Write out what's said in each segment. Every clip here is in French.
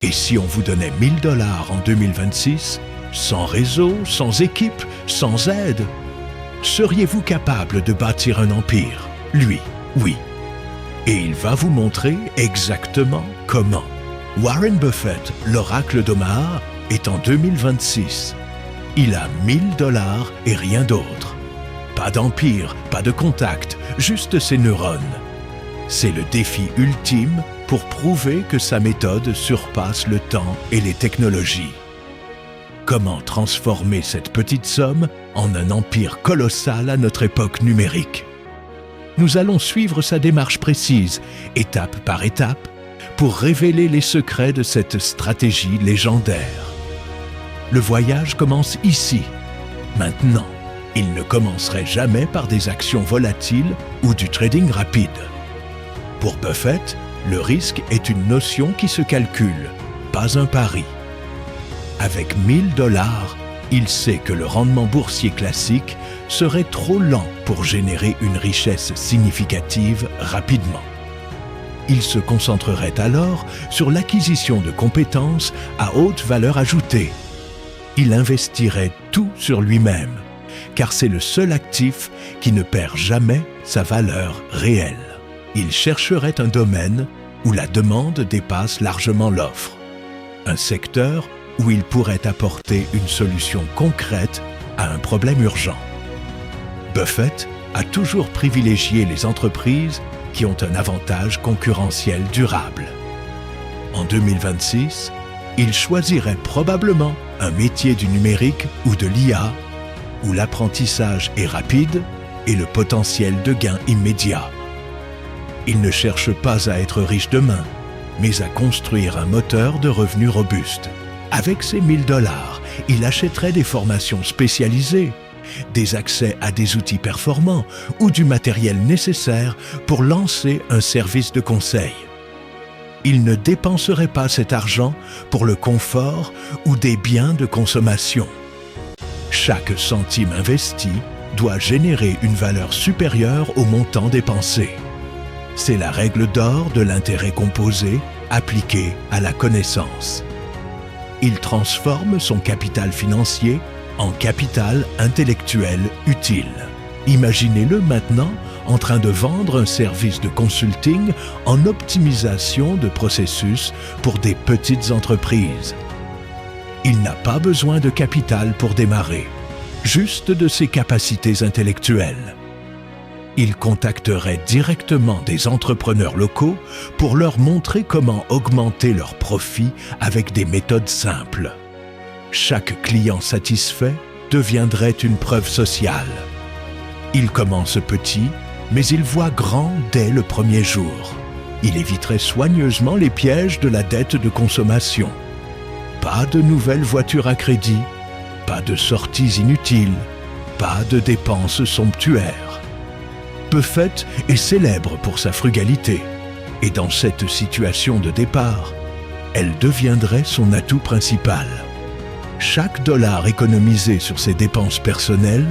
Et si on vous donnait 1 000 $ en 2026, sans réseau, sans équipe, sans aide, seriez-vous capable de bâtir un empire? Lui, oui. Et il va vous montrer exactement comment. Warren Buffett, l'oracle d'Omaha, est en 2026. Il a 1 000 $ et rien d'autre. Pas d'empire, pas de contact, juste ses neurones. C'est le défi ultime pour prouver que sa méthode surpasse le temps et les technologies. Comment transformer cette petite somme en un empire colossal à notre époque numérique? Nous allons suivre sa démarche précise, étape par étape, pour révéler les secrets de cette stratégie légendaire. Le voyage commence ici, maintenant. Il ne commencerait jamais par des actions volatiles ou du trading rapide. Pour Buffett, le risque est une notion qui se calcule, pas un pari. Avec 1 000 $, il sait que le rendement boursier classique serait trop lent pour générer une richesse significative rapidement. Il se concentrerait alors sur l'acquisition de compétences à haute valeur ajoutée. Il investirait tout sur lui-même, car c'est le seul actif qui ne perd jamais sa valeur réelle. Il chercherait un domaine où la demande dépasse largement l'offre, un secteur où il pourrait apporter une solution concrète à un problème urgent. Buffett a toujours privilégié les entreprises qui ont un avantage concurrentiel durable. En 2026, il choisirait probablement un métier du numérique ou de l'IA, où l'apprentissage est rapide et le potentiel de gain immédiat. Il ne cherche pas à être riche demain, mais à construire un moteur de revenus robuste. Avec ses 1 000 $, il achèterait des formations spécialisées, des accès à des outils performants ou du matériel nécessaire pour lancer un service de conseil. Il ne dépenserait pas cet argent pour le confort ou des biens de consommation. Chaque centime investi doit générer une valeur supérieure au montant dépensé. C'est la règle d'or de l'intérêt composé appliquée à la connaissance. Il transforme son capital financier en capital intellectuel utile. Imaginez-le maintenant en train de vendre un service de consulting en optimisation de processus pour des petites entreprises. Il n'a pas besoin de capital pour démarrer, juste de ses capacités intellectuelles. Il contacterait directement des entrepreneurs locaux pour leur montrer comment augmenter leurs profits avec des méthodes simples. Chaque client satisfait deviendrait une preuve sociale. Il commence petit, mais il voit grand dès le premier jour. Il éviterait soigneusement les pièges de la dette de consommation. Pas de nouvelles voitures à crédit, pas de sorties inutiles, pas de dépenses somptuaires. Buffett est célèbre pour sa frugalité, et dans cette situation de départ, elle deviendrait son atout principal. Chaque dollar économisé sur ses dépenses personnelles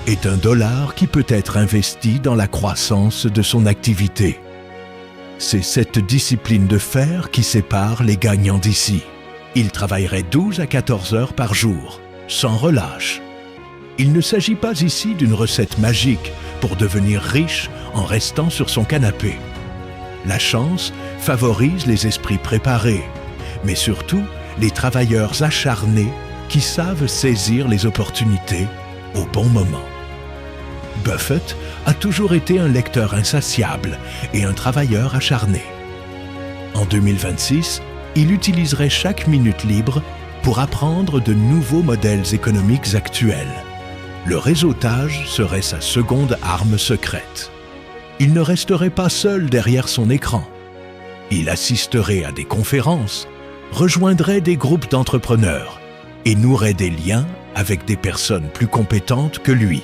est un dollar qui peut être investi dans la croissance de son activité. C'est cette discipline de fer qui sépare les gagnants d'ici. Il travaillerait 12 à 14 heures par jour, sans relâche. Il ne s'agit pas ici d'une recette magique pour devenir riche en restant sur son canapé. La chance favorise les esprits préparés, mais surtout les travailleurs acharnés qui savent saisir les opportunités au bon moment. Buffett a toujours été un lecteur insatiable et un travailleur acharné. En 2026, il utiliserait chaque minute libre pour apprendre de nouveaux modèles économiques actuels. Le réseautage serait sa seconde arme secrète. Il ne resterait pas seul derrière son écran. Il assisterait à des conférences, rejoindrait des groupes d'entrepreneurs et nouerait des liens avec des personnes plus compétentes que lui.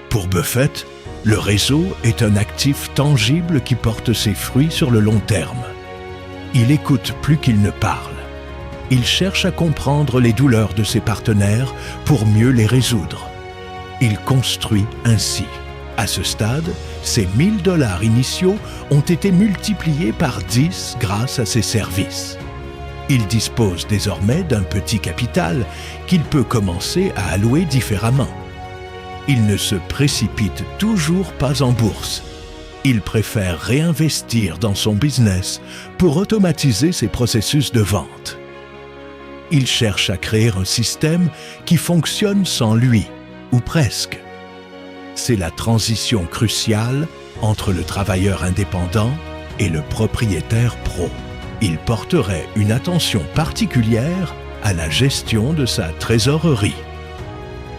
Pour Buffett, le réseau est un actif tangible qui porte ses fruits sur le long terme. Il écoute plus qu'il ne parle. Il cherche à comprendre les douleurs de ses partenaires pour mieux les résoudre. Il construit ainsi. À ce stade, ses 1 000 $ initiaux ont été multipliés par 10 grâce à ses services. Il dispose désormais d'un petit capital qu'il peut commencer à allouer différemment. Il ne se précipite toujours pas en bourse. Il préfère réinvestir dans son business pour automatiser ses processus de vente. Il cherche à créer un système qui fonctionne sans lui, ou presque. C'est la transition cruciale entre le travailleur indépendant et le propriétaire pro. Il porterait une attention particulière à la gestion de sa trésorerie.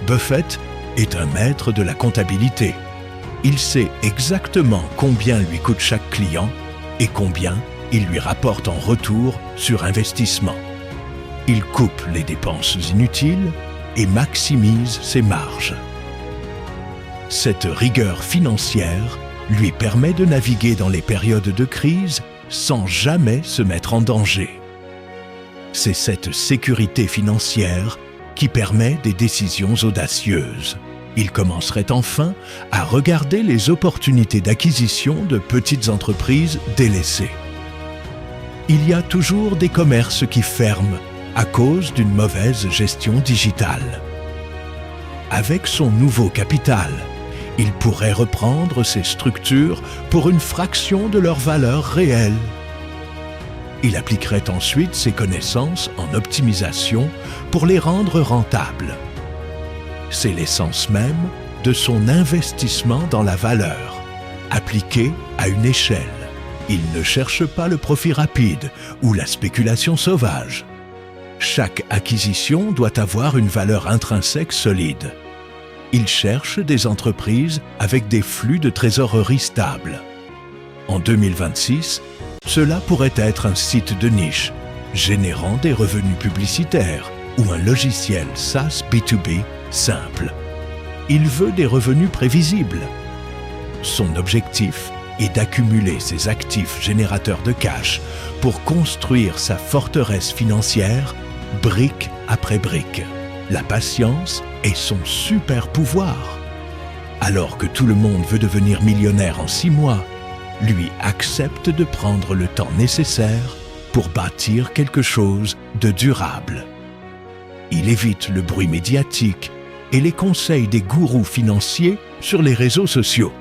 Buffett est un maître de la comptabilité. Il sait exactement combien lui coûte chaque client et combien il lui rapporte en retour sur investissement. Il coupe les dépenses inutiles et maximise ses marges. Cette rigueur financière lui permet de naviguer dans les périodes de crise sans jamais se mettre en danger. C'est cette sécurité financière qui permet des décisions audacieuses. Il commencerait enfin à regarder les opportunités d'acquisition de petites entreprises délaissées. Il y a toujours des commerces qui ferment à cause d'une mauvaise gestion digitale. Avec son nouveau capital, il pourrait reprendre ces structures pour une fraction de leur valeur réelle. Il appliquerait ensuite ses connaissances en optimisation pour les rendre rentables. C'est l'essence même de son investissement dans la valeur, appliqué à une échelle. Il ne cherche pas le profit rapide ou la spéculation sauvage. Chaque acquisition doit avoir une valeur intrinsèque solide. Il cherche des entreprises avec des flux de trésorerie stables. En 2026, cela pourrait être un site de niche, générant des revenus publicitaires ou un logiciel SaaS B2B simple. Il veut des revenus prévisibles. Son objectif est d'accumuler ses actifs générateurs de cash pour construire sa forteresse financière brique après brique. La patience est son super pouvoir. Alors que tout le monde veut devenir millionnaire en 6 mois, lui accepte de prendre le temps nécessaire pour bâtir quelque chose de durable. Il évite le bruit médiatique et les conseils des gourous financiers sur les réseaux sociaux.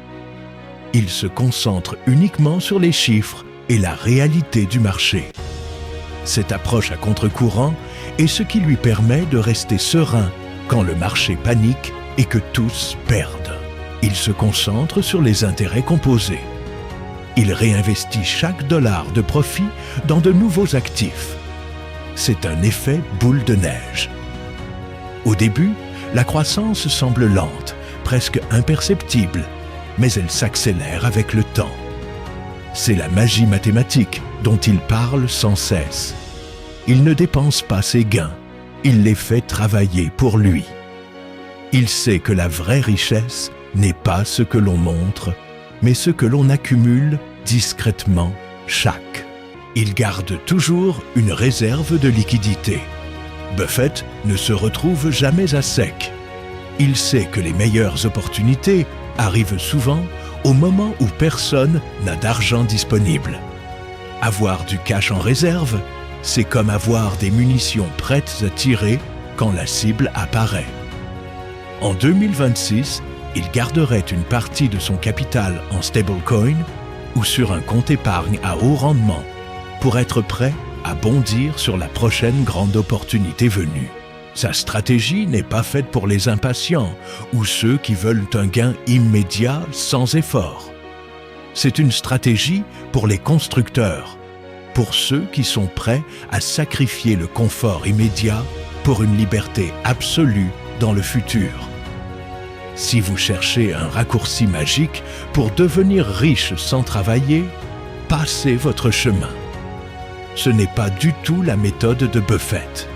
Il se concentre uniquement sur les chiffres et la réalité du marché. Cette approche à contre-courant est ce qui lui permet de rester serein quand le marché panique et que tous perdent. Il se concentre sur les intérêts composés. Il réinvestit chaque dollar de profit dans de nouveaux actifs. C'est un effet boule de neige. Au début, la croissance semble lente, presque imperceptible, mais elle s'accélère avec le temps. C'est la magie mathématique dont il parle sans cesse. Il ne dépense pas ses gains, il les fait travailler pour lui. Il sait que la vraie richesse n'est pas ce que l'on montre, mais ce que l'on accumule discrètement chaque. Il garde toujours une réserve de liquidité. Buffett ne se retrouve jamais à sec. Il sait que les meilleures opportunités arrivent souvent au moment où personne n'a d'argent disponible. Avoir du cash en réserve, c'est comme avoir des munitions prêtes à tirer quand la cible apparaît. En 2026, il garderait une partie de son capital en stablecoin ou sur un compte épargne à haut rendement pour être prêt à bondir sur la prochaine grande opportunité venue. Sa stratégie n'est pas faite pour les impatients ou ceux qui veulent un gain immédiat sans effort. C'est une stratégie pour les constructeurs, pour ceux qui sont prêts à sacrifier le confort immédiat pour une liberté absolue dans le futur. Si vous cherchez un raccourci magique pour devenir riche sans travailler, passez votre chemin. Ce n'est pas du tout la méthode de Buffett.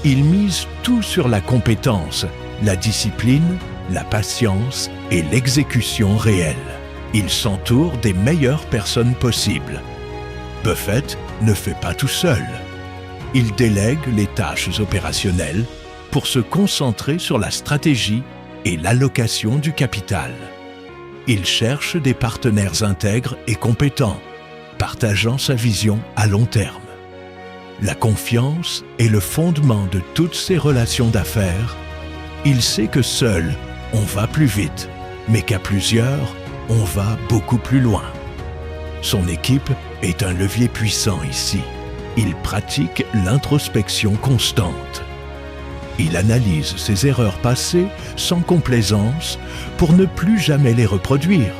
Il mise tout sur la compétence, la discipline, la patience et l'exécution réelle. Il s'entoure des meilleures personnes possibles. Buffett ne fait pas tout seul. Il délègue les tâches opérationnelles pour se concentrer sur la stratégie et l'allocation du capital. Il cherche des partenaires intègres et compétents, partageant sa vision à long terme. La confiance est le fondement de toutes ses relations d'affaires. Il sait que seul, on va plus vite, mais qu'à plusieurs, on va beaucoup plus loin. Son équipe est un levier puissant ici. Il pratique l'introspection constante. Il analyse ses erreurs passées sans complaisance pour ne plus jamais les reproduire.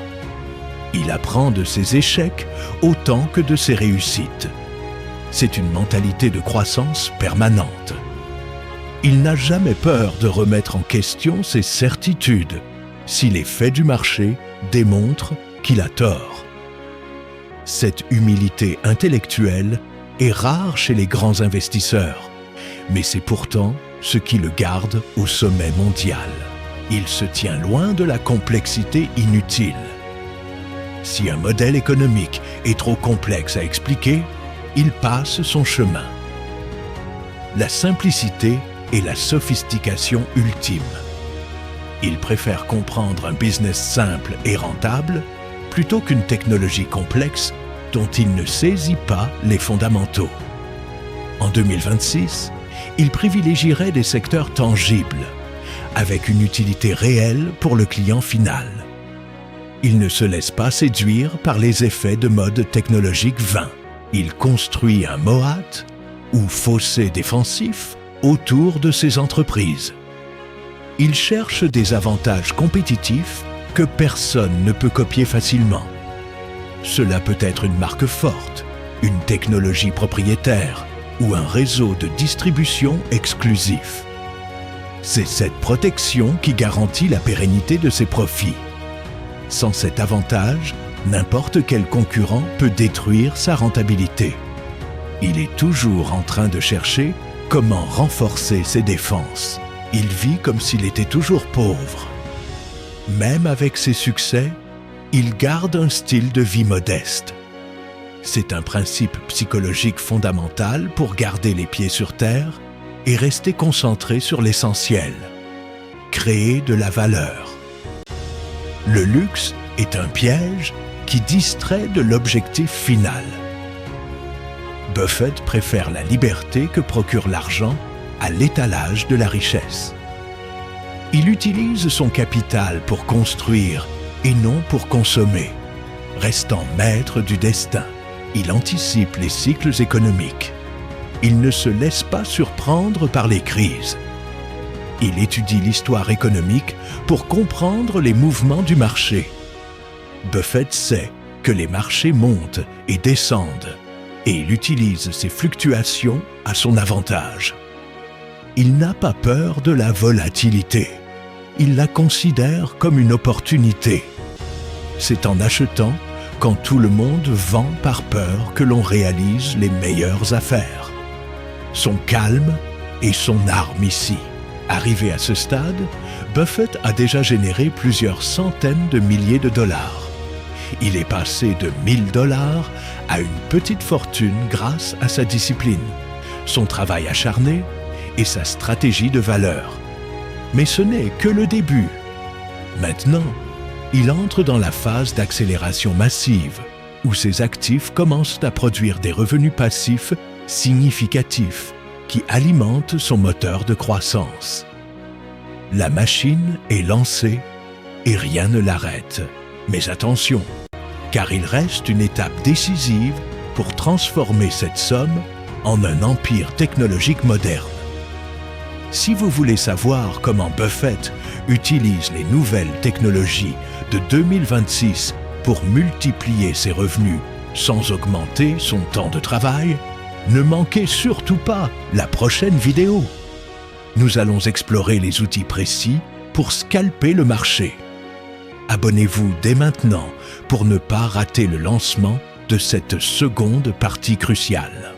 Il apprend de ses échecs autant que de ses réussites. C'est une mentalité de croissance permanente. Il n'a jamais peur de remettre en question ses certitudes si les faits du marché démontrent qu'il a tort. Cette humilité intellectuelle est rare chez les grands investisseurs, mais c'est pourtant ce qui le garde au sommet mondial. Il se tient loin de la complexité inutile. Si un modèle économique est trop complexe à expliquer, il passe son chemin. La simplicité est la sophistication ultime. Il préfère comprendre un business simple et rentable plutôt qu'une technologie complexe dont il ne saisit pas les fondamentaux. En 2026, il privilégierait des secteurs tangibles, avec une utilité réelle pour le client final. Il ne se laisse pas séduire par les effets de mode technologique vains. Il construit un moat ou fossé défensif autour de ses entreprises. Il cherche des avantages compétitifs que personne ne peut copier facilement. Cela peut être une marque forte, une technologie propriétaire ou un réseau de distribution exclusif. C'est cette protection qui garantit la pérennité de ses profits. Sans cet avantage, n'importe quel concurrent peut détruire sa rentabilité. Il est toujours en train de chercher comment renforcer ses défenses. Il vit comme s'il était toujours pauvre. Même avec ses succès, il garde un style de vie modeste. C'est un principe psychologique fondamental pour garder les pieds sur terre et rester concentré sur l'essentiel, créer de la valeur. Le luxe est un piège qui distrait de l'objectif final. Buffett préfère la liberté que procure l'argent à l'étalage de la richesse. Il utilise son capital pour construire et non pour consommer, restant maître du destin. Il anticipe les cycles économiques. Il ne se laisse pas surprendre par les crises. Il étudie l'histoire économique pour comprendre les mouvements du marché. Buffett sait que les marchés montent et descendent et il utilise ces fluctuations à son avantage. Il n'a pas peur de la volatilité. Il la considère comme une opportunité. C'est en achetant quand tout le monde vend par peur que l'on réalise les meilleures affaires. Son calme est son arme ici. Arrivé à ce stade, Buffett a déjà généré plusieurs centaines de milliers de dollars. Il est passé de 1000 $ à une petite fortune grâce à sa discipline, son travail acharné et sa stratégie de valeur. Mais ce n'est que le début. Maintenant, il entre dans la phase d'accélération massive, où ses actifs commencent à produire des revenus passifs significatifs qui alimentent son moteur de croissance. La machine est lancée et rien ne l'arrête. Mais attention, car il reste une étape décisive pour transformer cette somme en un empire technologique moderne. Si vous voulez savoir comment Buffett utilise les nouvelles technologies de 2026 pour multiplier ses revenus sans augmenter son temps de travail, ne manquez surtout pas la prochaine vidéo. Nous allons explorer les outils précis pour scalper le marché. Abonnez-vous dès maintenant pour ne pas rater le lancement de cette seconde partie cruciale.